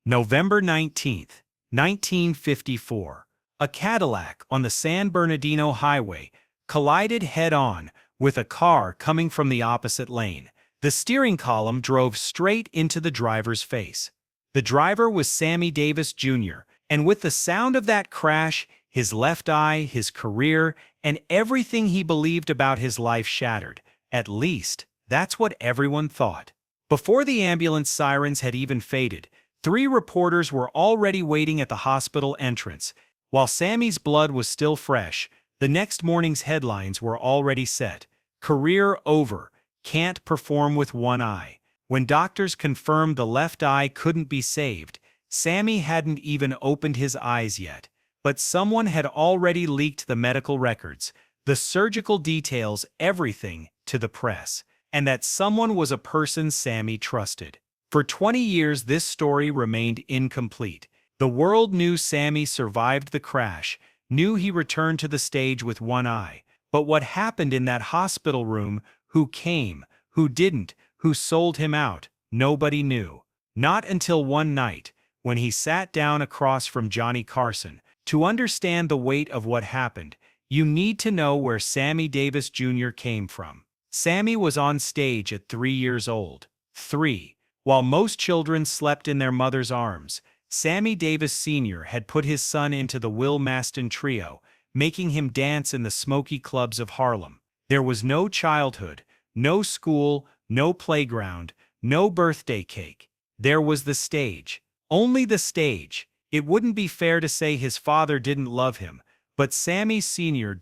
November 19th, 1954. A Cadillac on the San Bernardino Highway collided head-on with a car coming from the opposite lane. The steering column drove straight into the driver's face. The driver was Sammy Davis Jr., and with the sound of that crash, his left eye, his career, and everything he believed about his life shattered. At least, that's what everyone thought. Before the ambulance sirens had even faded, 3 reporters were already waiting at the hospital entrance. While Sammy's blood was still fresh, the next morning's headlines were already set. Career over, can't perform with one eye. When doctors confirmed the left eye couldn't be saved, Sammy hadn't even opened his eyes yet. But someone had already leaked the medical records, the surgical details, everything, to the press. And that someone was a person Sammy trusted. For 20 years, this story remained incomplete. The world knew Sammy survived the crash, knew he returned to the stage with one eye. But what happened in that hospital room, who came, who didn't, who sold him out, nobody knew. Not until one night, when he sat down across from Johnny Carson. To understand the weight of what happened, you need to know where Sammy Davis Jr. came from. Sammy was on stage at 3 years old. 3. While most children slept in their mother's arms, Sammy Davis Sr. had put his son into the Will Maston Trio, making him dance in the smoky clubs of Harlem. There was no childhood, no school, no playground, no birthday cake. There was the stage. Only the stage. It wouldn't be fair to say his father didn't love him, but Sammy Sr.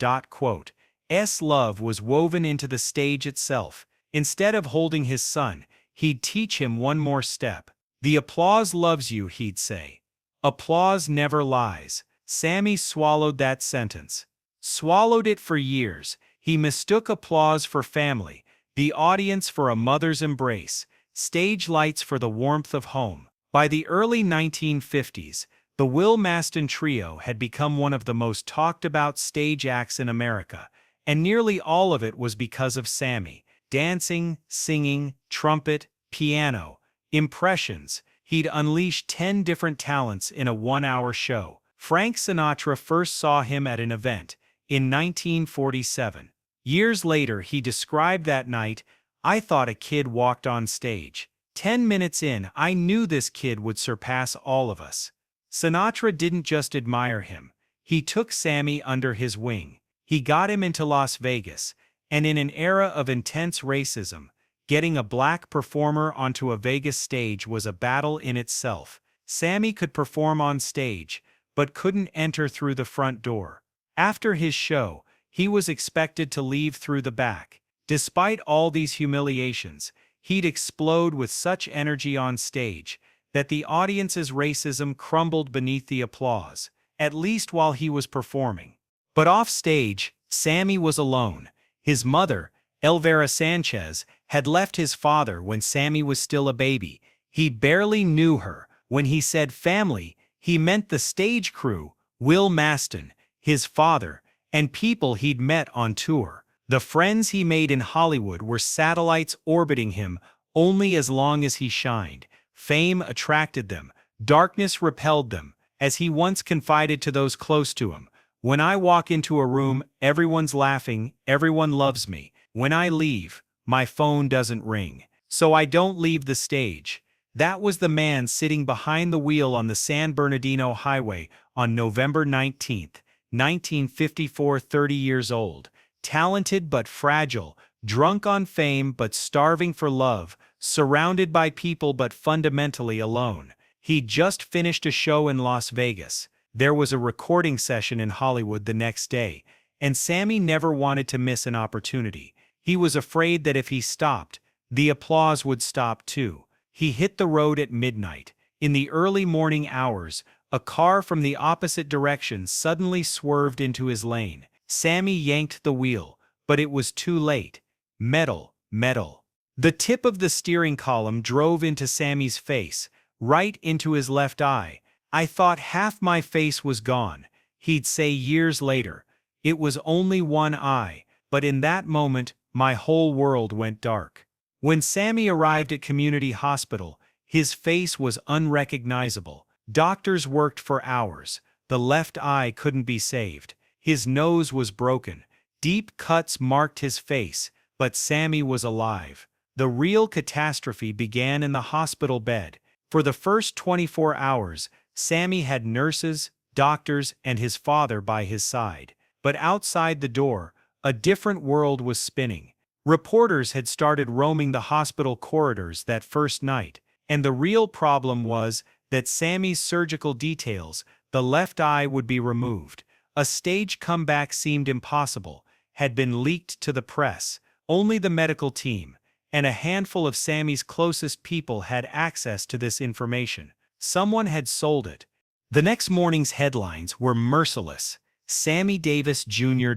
S love was woven into the stage itself. Instead of holding his son, he'd teach him one more step. The applause loves you, he'd say. Applause never lies. Sammy swallowed that sentence. Swallowed it for years. He mistook applause for family, the audience for a mother's embrace, stage lights for the warmth of home. By the early 1950s, the Will Maston Trio had become one of the most talked about stage acts in America, and nearly all of it was because of Sammy. Dancing, singing, trumpet, piano, impressions. He'd unleashed 10 different talents in a 1-hour show. Frank Sinatra first saw him at an event in 1947. Years later, he described that night, "I thought a kid walked on stage. 10 minutes in, I knew this kid would surpass all of us." Sinatra didn't just admire him. He took Sammy under his wing. He got him into Las Vegas, and in an era of intense racism, getting a black performer onto a Vegas stage was a battle in itself. Sammy could perform on stage, but couldn't enter through the front door. After his show, he was expected to leave through the back. Despite all these humiliations, he'd explode with such energy on stage that the audience's racism crumbled beneath the applause, at least while he was performing. But off stage, Sammy was alone. His mother, Elvira Sanchez, had left his father when Sammy was still a baby. He barely knew her. When he said family, he meant the stage crew, Will Maston, his father, and people he'd met on tour. The friends he made in Hollywood were satellites orbiting him only as long as he shined. Fame attracted them, darkness repelled them, as he once confided to those close to him. "When I walk into a room, everyone's laughing, everyone loves me. When I leave, my phone doesn't ring. So I don't leave the stage." That was the man sitting behind the wheel on the San Bernardino Highway on November 19th, 1954, 30 years old. Talented but fragile, drunk on fame but starving for love, surrounded by people but fundamentally alone. He'd just finished a show in Las Vegas. There was a recording session in Hollywood the next day, and Sammy never wanted to miss an opportunity. He was afraid that if he stopped, the applause would stop too. He hit the road at midnight. In the early morning hours, a car from the opposite direction suddenly swerved into his lane. Sammy yanked the wheel, but it was too late. Metal, metal. The tip of the steering column drove into Sammy's face, right into his left eye. "I thought half my face was gone," he'd say years later. "It was only one eye, but in that moment, my whole world went dark." When Sammy arrived at Community Hospital, His face was unrecognizable. Doctors worked for hours. The left eye couldn't be saved. His nose was broken. Deep cuts marked his face, but Sammy was alive. The real catastrophe began in the hospital bed. For the first 24 hours, Sammy had nurses, doctors, and his father by his side. But outside the door, a different world was spinning. Reporters had started roaming the hospital corridors that first night, and the real problem was that Sammy's surgical details, the left eye would be removed. A stage comeback seemed impossible, had been leaked to the press. Only the medical team and a handful of Sammy's closest people had access to this information. Someone had sold it. The next morning's headlines were merciless. Sammy Davis Jr.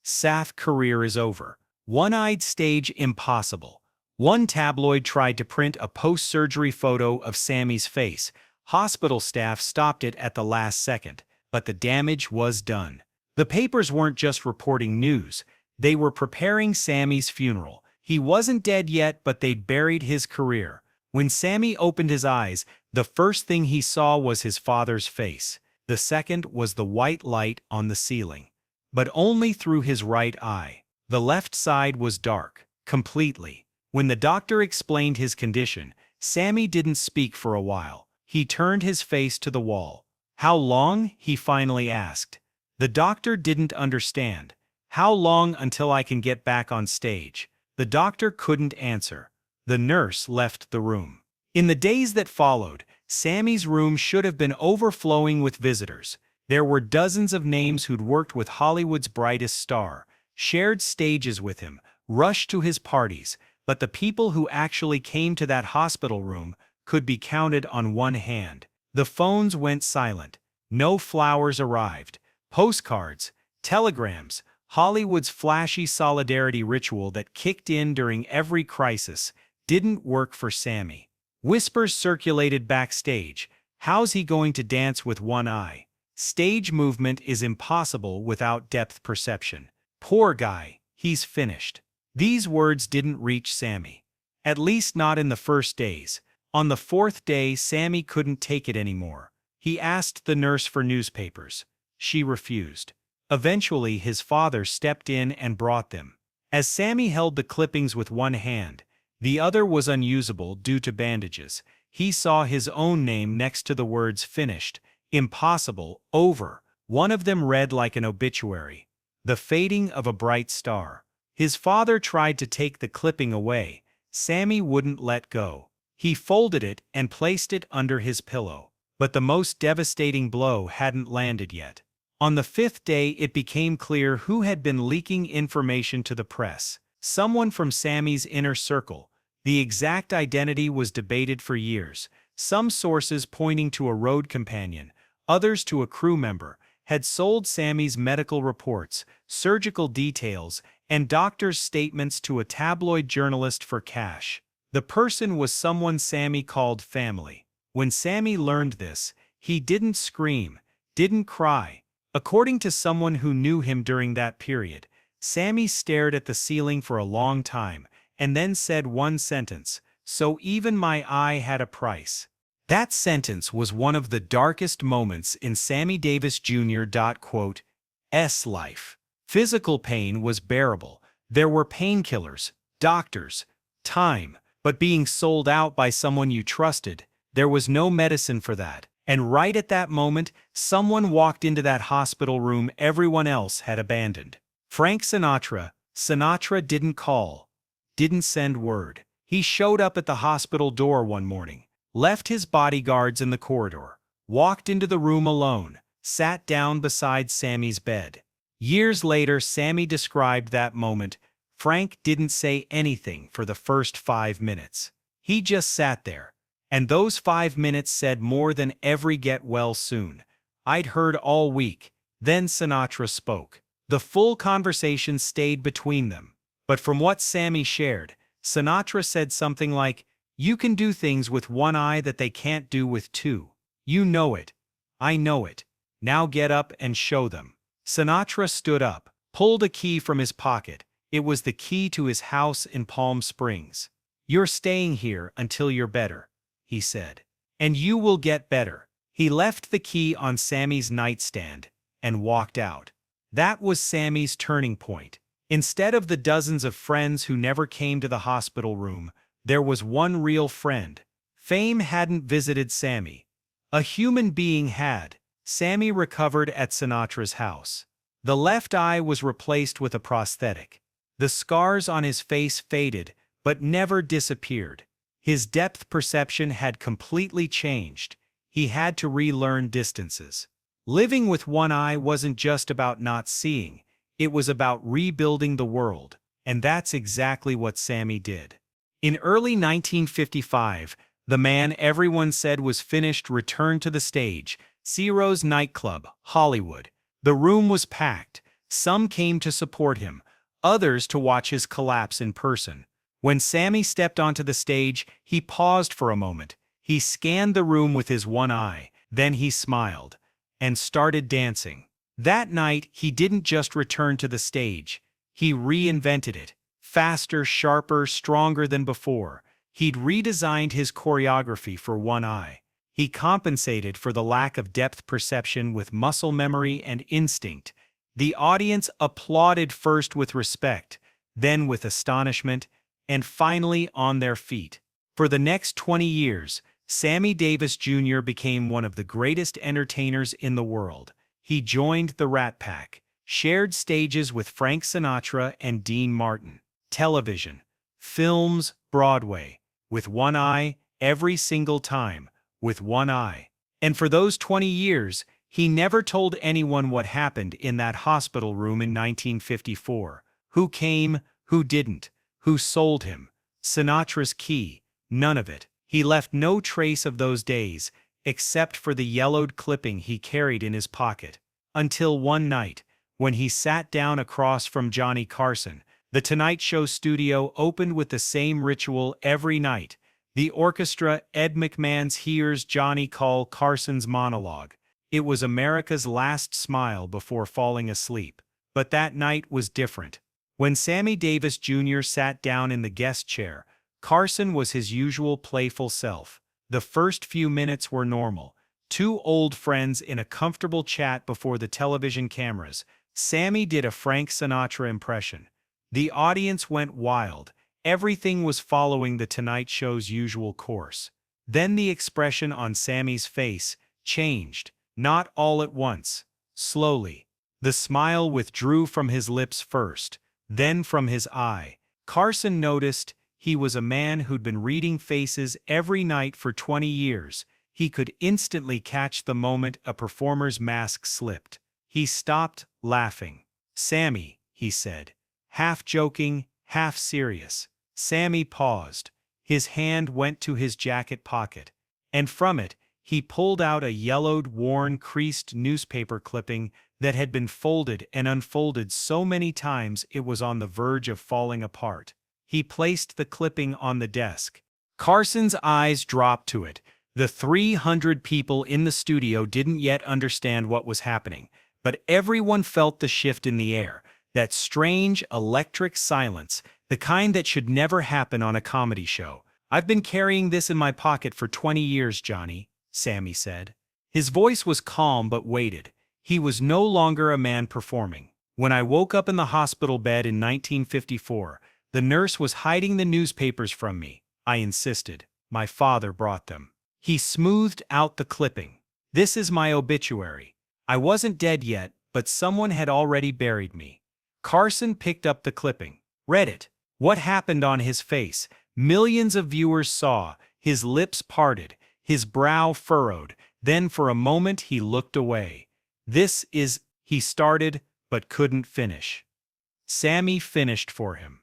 Sath career is over. One-eyed stage impossible. One tabloid tried to print a post-surgery photo of Sammy's face. Hospital staff stopped it at the last second, but the damage was done. The papers weren't just reporting news. They were preparing Sammy's funeral. He wasn't dead yet, but they'd buried his career. When Sammy opened his eyes, the first thing he saw was his father's face. The second was the white light on the ceiling. But only through his right eye. The left side was dark, completely. When the doctor explained his condition, Sammy didn't speak for a while. He turned his face to the wall. "How long?" he finally asked. The doctor didn't understand. "How long until I can get back on stage?" The doctor couldn't answer. The nurse left the room. In the days that followed, Sammy's room should have been overflowing with visitors. There were dozens of names who'd worked with Hollywood's brightest star, shared stages with him, rushed to his parties, but the people who actually came to that hospital room could be counted on one hand. The phones went silent. No flowers arrived. Postcards, telegrams, Hollywood's flashy solidarity ritual that kicked in during every crisis didn't work for Sammy. Whispers circulated backstage. How's he going to dance with one eye? Stage movement is impossible without depth perception. Poor guy, he's finished. These words didn't reach Sammy. At least not in the first days. On the fourth day, Sammy couldn't take it anymore. He asked the nurse for newspapers. She refused. Eventually, his father stepped in and brought them. As Sammy held the clippings with one hand, the other was unusable due to bandages. He saw his own name next to the words "finished," "impossible," "over." One of them read like an obituary. The fading of a bright star. His father tried to take the clipping away. Sammy wouldn't let go. He folded it and placed it under his pillow. But the most devastating blow hadn't landed yet. On the fifth day, it became clear who had been leaking information to the press. Someone from Sammy's inner circle. The exact identity was debated for years. Some sources pointing to a road companion, others to a crew member, had sold Sammy's medical reports, surgical details, and doctors' statements to a tabloid journalist for cash. The person was someone Sammy called family. When Sammy learned this, he didn't scream, didn't cry. According to someone who knew him during that period, Sammy stared at the ceiling for a long time and then said one sentence, "So even my eye had a price." That sentence was one of the darkest moments in Sammy Davis Jr.'s life. Physical pain was bearable. There were painkillers, doctors, time, but being sold out by someone you trusted, there was no medicine for that. And right at that moment, someone walked into that hospital room everyone else had abandoned. Frank Sinatra. Sinatra didn't call, didn't send word. He showed up at the hospital door one morning, left his bodyguards in the corridor, walked into the room alone, sat down beside Sammy's bed. Years later, Sammy described that moment. Frank didn't say anything for the first 5 minutes. He just sat there. And those 5 minutes said more than every "get well soon" I'd heard all week. Then Sinatra spoke. The full conversation stayed between them. But from what Sammy shared, Sinatra said something like, "You can do things with one eye that they can't do with two. You know it. I know it. Now get up and show them." Sinatra stood up, pulled a key from his pocket. It was the key to his house in Palm Springs. "You're staying here until you're better." he said. And you will get better. He left the key on Sammy's nightstand and walked out. That was Sammy's turning point. Instead of the dozens of friends who never came to the hospital room, there was one real friend. Fame hadn't visited Sammy. A human being had. Sammy recovered at Sinatra's house. The left eye was replaced with a prosthetic. The scars on his face faded, but never disappeared. His depth perception had completely changed. He had to relearn distances. Living with one eye wasn't just about not seeing. It was about rebuilding the world, and that's exactly what Sammy did. In early 1955, the man everyone said was finished returned to the stage, Ciro's nightclub, Hollywood. The room was packed. Some came to support him, others to watch his collapse in person. When Sammy stepped onto the stage, he paused for a moment. He scanned the room with his one eye, then he smiled and started dancing. That night, he didn't just return to the stage. He reinvented it. Faster, sharper, stronger than before. He'd redesigned his choreography for one eye. He compensated for the lack of depth perception with muscle memory and instinct. The audience applauded first with respect, then with astonishment, and finally on their feet. For the next 20 years, Sammy Davis Jr. became one of the greatest entertainers in the world. He joined the Rat Pack, shared stages with Frank Sinatra and Dean Martin, television, films, Broadway, with one eye, every single time, with one eye. And for those 20 years, he never told anyone what happened in that hospital room in 1954. Who came, who didn't, who sold him Sinatra's key, none of it. He left no trace of those days, except for the yellowed clipping he carried in his pocket. Until one night, when he sat down across from Johnny Carson, the Tonight Show studio opened with the same ritual every night. The orchestra, Ed McMahon's hears Johnny call Carson's monologue. It was America's last smile before falling asleep. But that night was different. When Sammy Davis Jr. sat down in the guest chair, Carson was his usual playful self. The first few minutes were normal. Two old friends in a comfortable chat before the television cameras. Sammy did a Frank Sinatra impression. The audience went wild. Everything was following the Tonight Show's usual course. Then the expression on Sammy's face changed, not all at once, slowly. The smile withdrew from his lips first, then from his eye. Carson noticed he was a man who'd been reading faces every night for 20 years. He could instantly catch the moment a performer's mask slipped. He stopped laughing. "Sammy," he said, half joking, half serious. Sammy paused. His hand went to his jacket pocket, and from it, he pulled out a yellowed, worn, creased newspaper clipping that had been folded and unfolded so many times it was on the verge of falling apart. He placed the clipping on the desk. Carson's eyes dropped to it. The 300 people in the studio didn't yet understand what was happening, but everyone felt the shift in the air, that strange, electric silence, the kind that should never happen on a comedy show. "I've been carrying this in my pocket for 20 years, Johnny," Sammy said. His voice was calm but weighted. He was no longer a man performing. "When I woke up in the hospital bed in 1954, the nurse was hiding the newspapers from me. I insisted. My father brought them." He smoothed out the clipping. "This is my obituary. I wasn't dead yet, but someone had already buried me." Carson picked up the clipping, read it. What happened on his face? Millions of viewers saw. His lips parted, his brow furrowed. Then for a moment he looked away. "This is," he started, but couldn't finish. Sammy finished for him.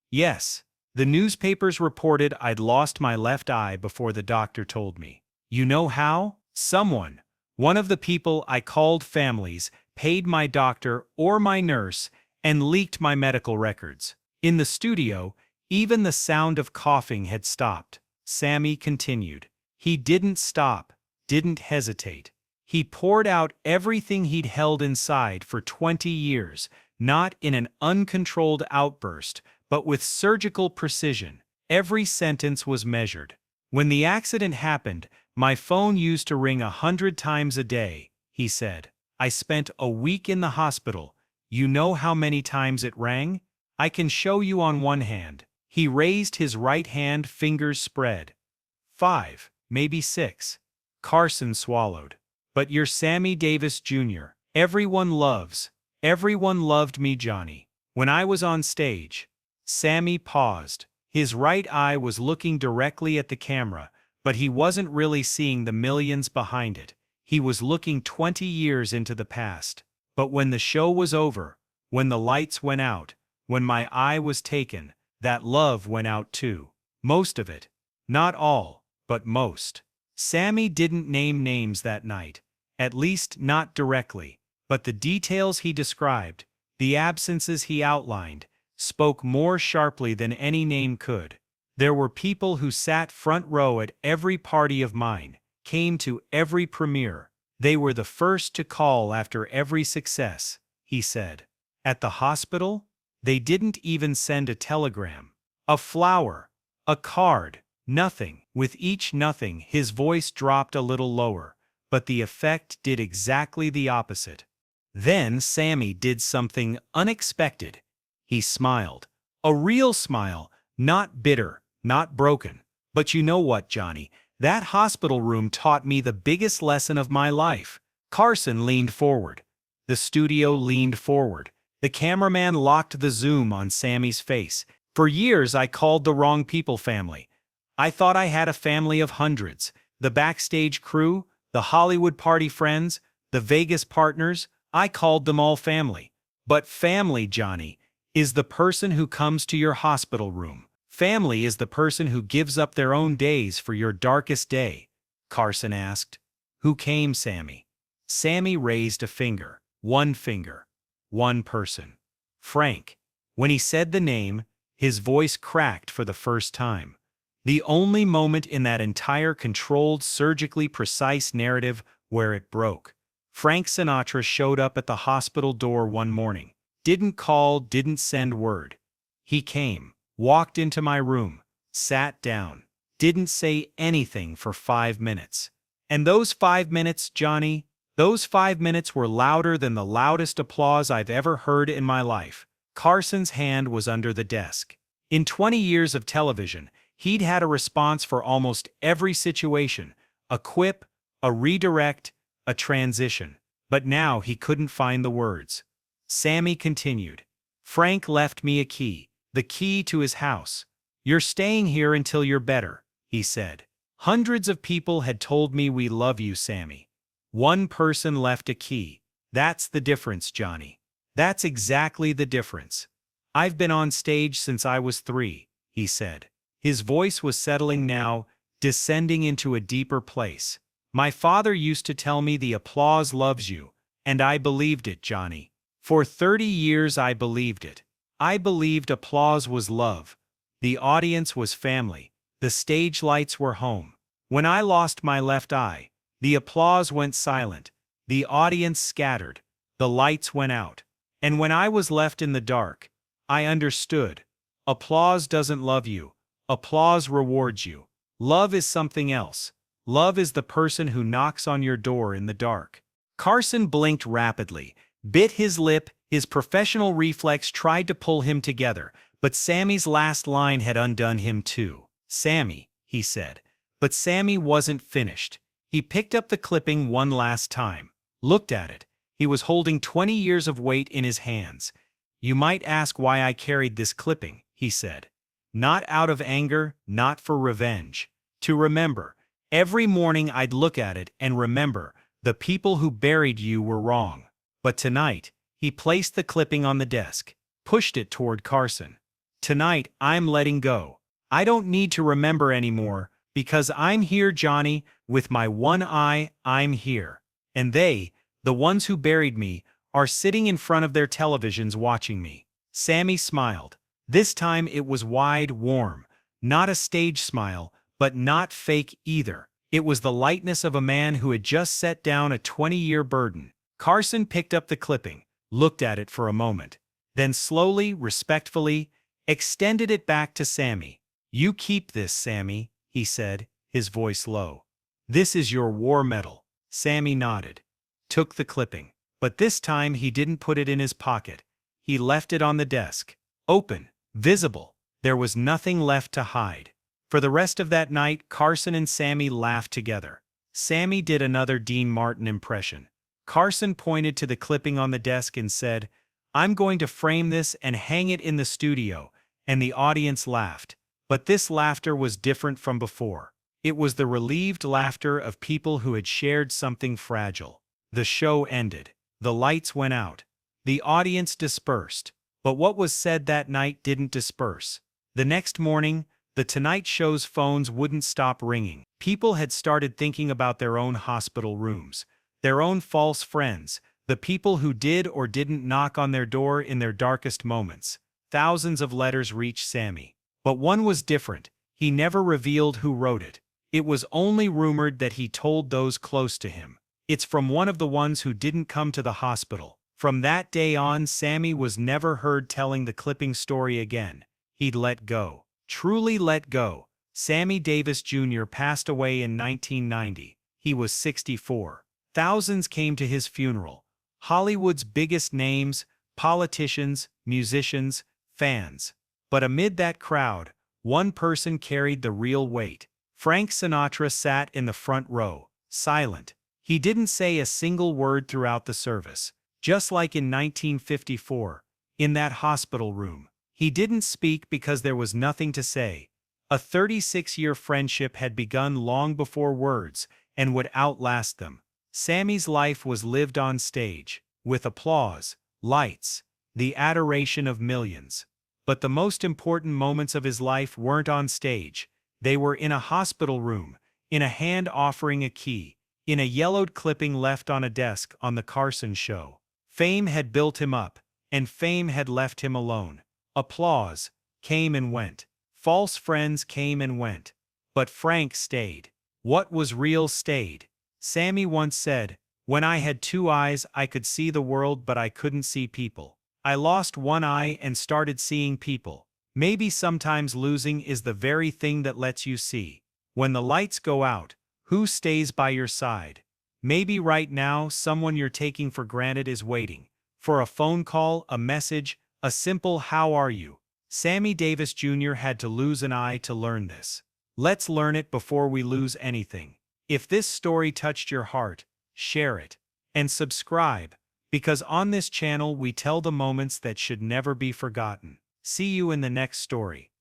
"Yes, the newspapers reported I'd lost my left eye before the doctor told me. You know how? Someone, one of the people I called families, paid my doctor or my nurse and leaked my medical records." In the studio, even the sound of coughing had stopped. Sammy continued. He didn't stop, didn't hesitate. He poured out everything he'd held inside for 20 years, not in an uncontrolled outburst, but with surgical precision. Every sentence was measured. When the accident happened, my phone used to ring 100 times a day, he said. I spent a week in the hospital. You know how many times it rang? I can show you on one hand. He raised his right hand, fingers spread. 5, maybe 6. Carson swallowed. But you're Sammy Davis Jr. Everyone loved me, Johnny. When I was on stage. Sammy paused. His right eye was looking directly at the camera, but he wasn't really seeing the millions behind it. He was looking 20 years into the past. But when the show was over, when the lights went out, when my eye was taken, that love went out too. Most of it. Not all, but most. Sammy didn't name names that night, at least not directly, but the details he described, the absences he outlined, spoke more sharply than any name could. There were people who sat front row at every party of mine, came to every premiere. They were the first to call after every success, he said. At the hospital, they didn't even send a telegram, a flower, a card, nothing. With each nothing, his voice dropped a little lower, but the effect did exactly the opposite. Then Sammy did something unexpected. He smiled. A real smile, not bitter, not broken. But you know what, Johnny? That hospital room taught me the biggest lesson of my life. Carson leaned forward. The studio leaned forward. The cameraman locked the zoom on Sammy's face. For years I called the wrong people family. I thought I had a family of hundreds. The backstage crew, the Hollywood party friends, the Vegas partners, I called them all family. But family, Johnny, is the person who comes to your hospital room. Family is the person who gives up their own days for your darkest day. Carson asked. Who came, Sammy? Sammy raised a finger. One finger. One person. Frank. When he said the name, his voice cracked for the first time. The only moment in that entire controlled, surgically precise narrative where it broke. Frank Sinatra showed up at the hospital door one morning. Didn't call, didn't send word. He came, walked into my room, sat down, didn't say anything for 5 minutes. And those 5 minutes, Johnny, those 5 minutes were louder than the loudest applause I've ever heard in my life. Carson's hand was under the desk. In 20 years of television, he'd had a response for almost every situation, a quip, a redirect, a transition. But now he couldn't find the words. Sammy continued. Frank left me a key, the key to his house. You're staying here until you're better, he said. Hundreds of people had told me we love you, Sammy. One person left a key. That's the difference, Johnny. That's exactly the difference. I've been on stage since I was 3, he said. His voice was settling now, descending into a deeper place. My father used to tell me the applause loves you, and I believed it, Johnny. For 30 years I believed it. I believed applause was love. The audience was family. The stage lights were home. When I lost my left eye, the applause went silent. The audience scattered. The lights went out. And when I was left in the dark, I understood. Applause doesn't love you. Applause rewards you. Love is something else. Love is the person who knocks on your door in the dark. Carson blinked rapidly, bit his lip. His professional reflex tried to pull him together, but Sammy's last line had undone him too. Sammy, he said. But Sammy wasn't finished. He picked up the clipping one last time, looked at it. He was holding 20 years of weight in his hands. You might ask why I carried this clipping, he said. Not out of anger, not for revenge. To remember. Every morning I'd look at it and remember, the people who buried you were wrong. But tonight, he placed the clipping on the desk, pushed it toward Carson. Tonight, I'm letting go. I don't need to remember anymore, because I'm here, Johnny, with my one eye, I'm here. And they, the ones who buried me, are sitting in front of their televisions watching me. Sammy smiled. This time it was wide, warm. Not a stage smile, but not fake either. It was the lightness of a man who had just set down a 20-year burden. Carson picked up the clipping, looked at it for a moment, then slowly, respectfully, extended it back to Sammy. You keep this, Sammy, he said. his voice low. "This is your war medal." Sammy nodded, took the clipping. But this time he didn't put it in his pocket. He left it on the desk. Open, visible. There was nothing left to hide. For the rest of that night, Carson and Sammy laughed together. Sammy did another Dean Martin impression. Carson pointed to the clipping on the desk and said, "I'm going to frame this and hang it in the studio," and the audience laughed. But this laughter was different from before. It was the relieved laughter of people who had shared something fragile. The show ended. The lights went out. The audience dispersed. But what was said that night didn't disperse. The next morning, the Tonight Show's phones wouldn't stop ringing. People had started thinking about their own hospital rooms, their own false friends, the people who did or didn't knock on their door in their darkest moments. Thousands of letters reached Sammy. But one was different. He never revealed who wrote it. It was only rumored that he told those close to him. "It's from one of the ones who didn't come to the hospital." From that day on, Sammy was never heard telling the clipping story again. He'd let go. Truly let go. Sammy Davis Jr. passed away in 1990. He was 64. Thousands came to his funeral. Hollywood's biggest names, politicians, musicians, fans. But amid that crowd, one person carried the real weight. Frank Sinatra sat in the front row, silent. He didn't say a single word throughout the service. Just like in 1954, in that hospital room. He didn't speak because there was nothing to say. A 36-year friendship had begun long before words and would outlast them. Sammy's life was lived on stage, with applause, lights, the adoration of millions. But the most important moments of his life weren't on stage. They were in a hospital room, in a hand offering a key, in a yellowed clipping left on a desk on the Carson show. Fame had built him up, and fame had left him alone. Applause came and went. False friends came and went. But Frank stayed. What was real stayed. Sammy once said, "When I had two eyes, I could see the world, but I couldn't see people. I lost one eye and started seeing people." Maybe sometimes losing is the very thing that lets you see. When the lights go out, who stays by your side? Maybe right now, someone you're taking for granted is waiting for a phone call, a message, a simple "How are you?" Sammy Davis Jr. had to lose an eye to learn this. Let's learn it before we lose anything. If this story touched your heart, share it. And subscribe, because on this channel we tell the moments that should never be forgotten. See you in the next story.